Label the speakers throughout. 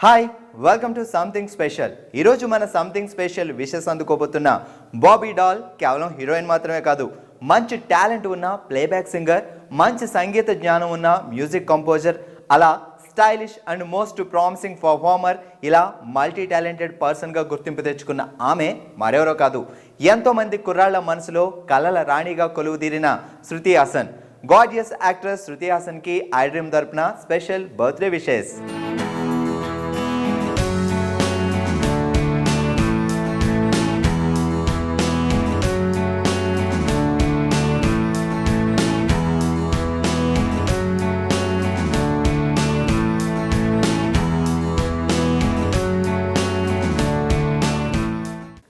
Speaker 1: Hi welcome to something special. ఈరోజు మన something special wishes అందుకోబోతున్న బాబీ డాల్ కేవలం హీరోయిన్ మాత్రమే కాదు, మంచి టాలెంట్ ఉన్న ప్లేబ్యాక్ సింగర్, మంచి సంగీత జ్ఞానం ఉన్న మ్యూజిక్ కంపోజర్, అలా stylish and most promising performer, ఇలా మల్టీ టాలెంటెడ్ పర్సన్గా గుర్తింపు తెచ్చుకున్న ఆమె మరెవరో కాదు, ఎంతోమంది కుర్రాళ్ల మనసులో కలల రాణిగా కొలువుదీరిన శృతి హాసన్. గార్జియస్ యాక్ట్రెస్ శృతి హాసన్కి ఐ డ్రీమ్ తరపున special birthday wishes.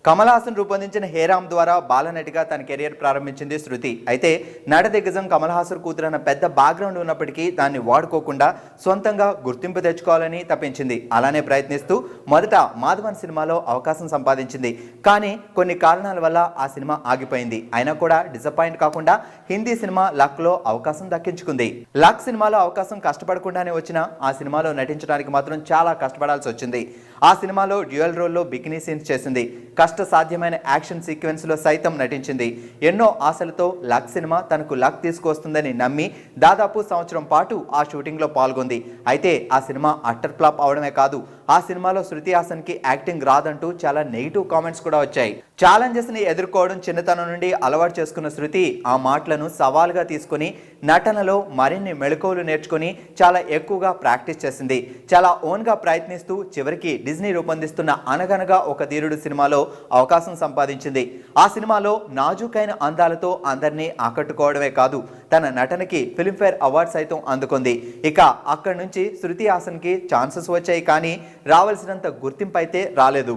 Speaker 1: Kamal Haasan రూపొందించిన హేరామ్ ద్వారా బాలనటిగా తన కెరియర్ ప్రారంభించింది శృతి. అయితే నట దిగ్గజం కమల్ హాసన్ కూతురన్న పెద్ద బ్యాక్గ్రౌండ్ ఉన్నప్పటికీ దాన్ని వాడుకోకుండా సొంతంగా గుర్తింపు తెచ్చుకోవాలని తప్పించింది. అలానే ప్రయత్నిస్తూ మొదట మాధవన్ సినిమాలో అవకాశం సంపాదించింది. కానీ కొన్ని కారణాల వల్ల ఆ సినిమా ఆగిపోయింది. అయినా కూడా డిసప్పాయింట్ కాకుండా హిందీ సినిమా లక్లో అవకాశం దక్కించుకుంది. లక్ సినిమాలో అవకాశం కష్టపడకుండానే వచ్చినా ఆ సినిమాలో నటించడానికి మాత్రం చాలా కష్టపడాల్సి వచ్చింది. ఆ సినిమాలో డ్యూయల్ రోల్లో బికినీ సీన్స్ చేసింది. కష్టసాధ్యమైన యాక్షన్ సీక్వెన్స్ లో సైతం నటించింది. ఎన్నో ఆశలతో లక్ సినిమా తనకు లక్ తీసుకొస్తుందని నమ్మి దాదాపు సంవత్సరం పాటు ఆ షూటింగ్ లో పాల్గొంది. అయితే ఆ సినిమా అట్టర్ ఫ్లాప్ అవడమే కాదు, ఆ సినిమాలో శృతి హాసన్ కి యాక్టింగ్ రాదంటూ చాలా నెగిటివ్ కామెంట్స్ కూడా వచ్చాయి. ఛాలెంజెస్ ని ఎదుర్కోవడం చిన్నతనం నుండి అలవాటు చేసుకున్న శృతి ఆ మాటలను సవాల్గా తీసుకుని నటనలో మరిన్ని మెళకువలు నేర్చుకుని చాలా ఎక్కువగా ప్రాక్టీస్ చేసింది. చాలా ఓన్ గా ప్రయత్నిస్తూ చివరికి డిజ్నీ రూపొందిస్తున్న అనగనగా ఒక ధీరుడు సినిమాలో అవకాశం సంపాదించింది. ఆ సినిమాలో నాజూకైన అందాలతో అందరినీ ఆకట్టుకోవడమే కాదు, తన నటనకి ఫిల్మ్ఫేర్ అవార్డు సైతం అందుకుంది. ఇక అక్కడి నుంచి శృతి హాసన్ కి ఛాన్సెస్ వచ్చాయి, కానీ రావాల్సినంత గుర్తింపు అయితే రాలేదు.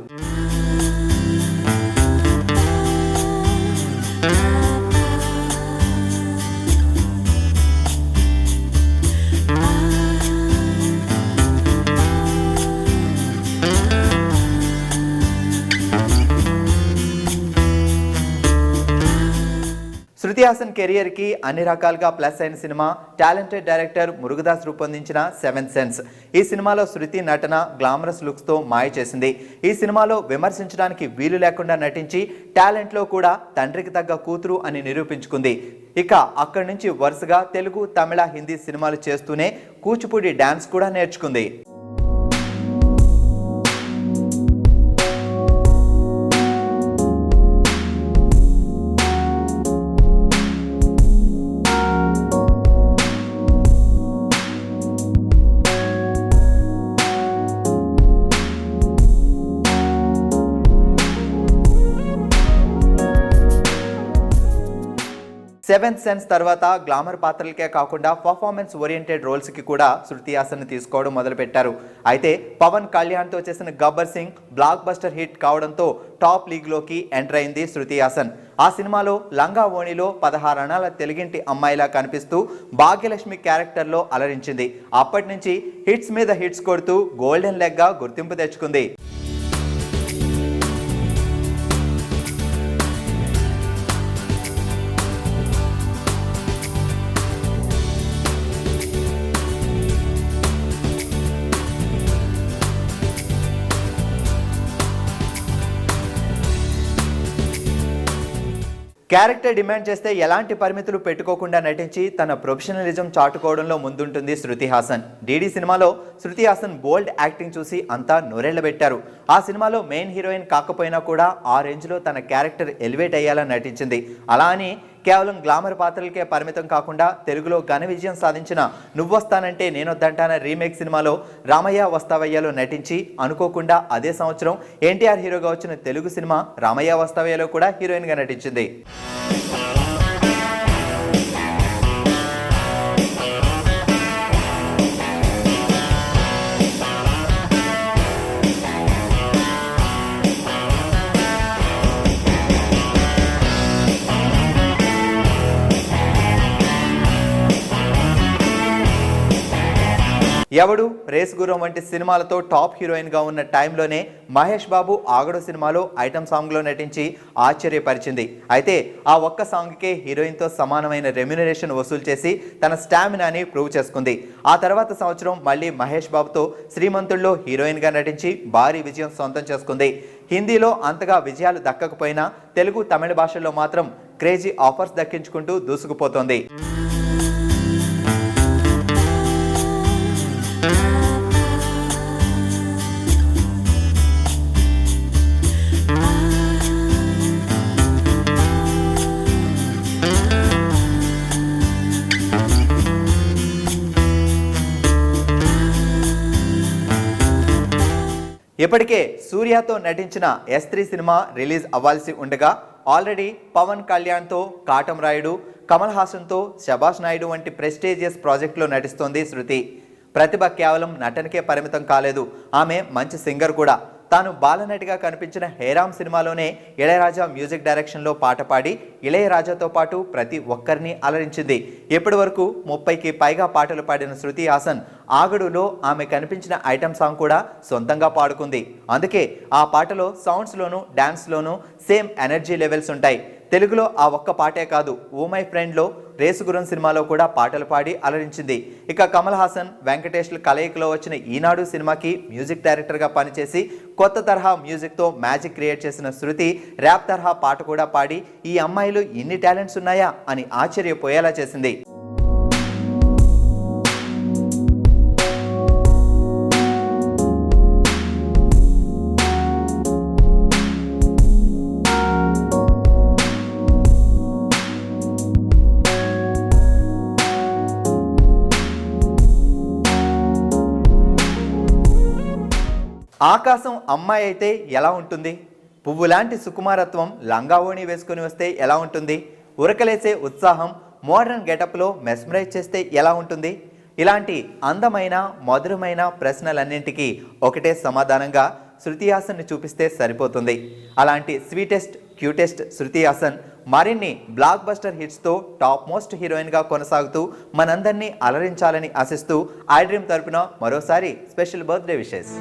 Speaker 1: శృతి హాసన్ కెరియర్ కి అన్ని రకాలుగా ప్లస్ అయిన సినిమా టాలెంటెడ్ డైరెక్టర్ మురుగదాస్ రూపొందించిన సెవెంత్ సెన్స్. ఈ సినిమాలో శృతి నటన గ్లామరస్ లుక్స్ తో మాయ చేసింది. ఈ సినిమాలో విమర్శించడానికి వీలు లేకుండా నటించి టాలెంట్ లో కూడా తండ్రికి తగ్గ కూతురు అని నిరూపించుకుంది. ఇక అక్కడి నుంచి వరుసగా తెలుగు, తమిళ, హిందీ సినిమాలు చేస్తూనే కూచిపూడి డాన్స్ కూడా నేర్చుకుంది. సెవెంత్ సెన్స్ తర్వాత గ్లామర్ పాత్రలకే కాకుండా పర్ఫార్మెన్స్ ఓరియంటెడ్ రోల్స్ కి కూడా శృతి హాసన్ తీసుకోవడం మొదలుపెట్టారు. అయితే పవన్ కళ్యాణ్ తో చేసిన Gabbar Singh block buster hit కావడంతో టాప్ లీగ్ లోకి ఎంటర్ అయింది శృతి హాసన్. ఆ సినిమాలో లంగా ఓణిలో 16 అణాల తెలుగింటి అమ్మాయిలా కనిపిస్తూ భాగ్యలక్ష్మి క్యారెక్టర్ లో అలరించింది. అప్పటి నుంచి హిట్స్ మీద హిట్స్ కొడుతూ గోల్డెన్ లెగ్ గా గుర్తింపు తెచ్చుకుంది. క్యారెక్టర్ డిమాండ్ చేస్తే ఎలాంటి పరిమితులు పెట్టుకోకుండా నటించి తన ప్రొఫెషనలిజం చాటుకోవడంలో ముందుంటుంది శృతి హాసన్. డీడీ సినిమాలో శృతి హాసన్ బోల్డ్ యాక్టింగ్ చూసి అంతా నోరెళ్లబెట్టారు. ఆ సినిమాలో మెయిన్ హీరోయిన్ కాకపోయినా కూడా ఆ రేంజ్ లో తన క్యారెక్టర్ ఎలివేట్ అయ్యేలా నటించింది. అలా అని కేవలం గ్లామర్ పాత్రలకే పరిమితం కాకుండా తెలుగులో ఘన విజయం సాధించిన నువ్వొస్తానంటే నేనొద్దంటాన రీమేక్ సినిమాలో రామయ్య వస్తావయ్యలో నటించి అనుకోకుండా అదే సంవత్సరం ఎన్టీఆర్ హీరోగా వచ్చిన తెలుగు సినిమా రామయ్య వస్తావయ్యలో కూడా హీరోయిన్ గా నటించింది. ఎవడు, రేస్ గుర్రం వంటి సినిమాలతో టాప్ హీరోయిన్గా ఉన్న టైంలోనే మహేష్ బాబు ఆగడు సినిమాలో ఐటమ్ సాంగ్లో నటించి ఆశ్చర్యపరిచింది. అయితే ఆ ఒక్క సాంగ్కే హీరోయిన్తో సమానమైన రెమ్యునరేషన్ వసూలు చేసి తన స్టామినాని ప్రూవ్ చేసుకుంది. ఆ తర్వాత సంవత్సరం మళ్ళీ మహేష్ బాబుతో శ్రీమంతుల్లో హీరోయిన్గా నటించి భారీ విజయం సొంతం చేసుకుంది. హిందీలో అంతగా విజయాలు దక్కకపోయినా తెలుగు, తమిళ భాషల్లో మాత్రం క్రేజీ ఆఫర్స్ దక్కించుకుంటూ దూసుకుపోతోంది. ఇప్పటికే సూర్యతో నటించిన S3 సినిమా రిలీజ్ అవ్వాల్సి ఉండగా ఆల్రెడీ పవన్ కళ్యాణ్తో కాటం రాయుడు, కమల్ హాసన్తో శభాష్ నాయుడు వంటి ప్రెస్టీజియస్ ప్రాజెక్టులో నటిస్తోంది శృతి. ప్రతిభ కేవలం నటనకే పరిమితం కాలేదు, ఆమె మంచి సింగర్ కూడా. తాను బాలనటిగా కనిపించిన హేరామ్ సినిమాలోనే ఇళయరాజా మ్యూజిక్ డైరెక్షన్లో పాట పాడి ఇళయరాజాతో పాటు ప్రతి ఒక్కరిని అలరించింది. ఇప్పటి వరకు 30కి పైగా పాటలు పాడిన శృతి హాసన్ ఆగడులో ఆమె కనిపించిన ఐటమ్ సాంగ్ కూడా సొంతంగా పాడుకుంది. అందుకే ఆ పాటలో సౌండ్స్లోనూ డాన్స్లోనూ సేమ్ ఎనర్జీ లెవెల్స్ ఉంటాయి. తెలుగులో ఆ ఒక్క పాటే కాదు, ఓ మై ఫ్రెండ్లో, రేసుగురం సినిమాలో కూడా పాటలు పాడి అలరించింది. ఇక కమల్ హాసన్, వెంకటేష్ల కలయికలో వచ్చిన ఈనాడు సినిమాకి మ్యూజిక్ డైరెక్టర్గా పనిచేసి కొత్త తరహా మ్యూజిక్తో మ్యాజిక్ క్రియేట్ చేసిన శృతి ర్యాప్ తరహా పాట కూడా పాడి ఈ అమ్మాయిలో ఇన్ని టాలెంట్స్ ఉన్నాయా అని ఆశ్చర్యపోయేలా చేసింది. ఆకాశం అమ్మాయి అయితే ఎలా ఉంటుంది? పువ్వులాంటి సుకుమారత్వం లంగావోణి వేసుకొని వస్తే ఎలా ఉంటుంది? ఉరకలేసే ఉత్సాహం మోడర్న్ గెటప్లో మెస్మరైజ్ చేస్తే ఎలా ఉంటుంది? ఇలాంటి అందమైన మధురమైన ప్రశ్నలన్నింటికీ ఒకటే సమాధానంగా శృతి హాసన్ని చూపిస్తే సరిపోతుంది. అలాంటి స్వీటెస్ట్, క్యూటెస్ట్ శృతి హాసన్ మరిన్ని బ్లాక్ బస్టర్ హిట్స్తో టాప్ మోస్ట్ హీరోయిన్గా కొనసాగుతూ మనందరినీ అలరించాలని ఆశిస్తూ ఐ డ్రీమ్ తరపున మరోసారి స్పెషల్ బర్త్డే విషెస్.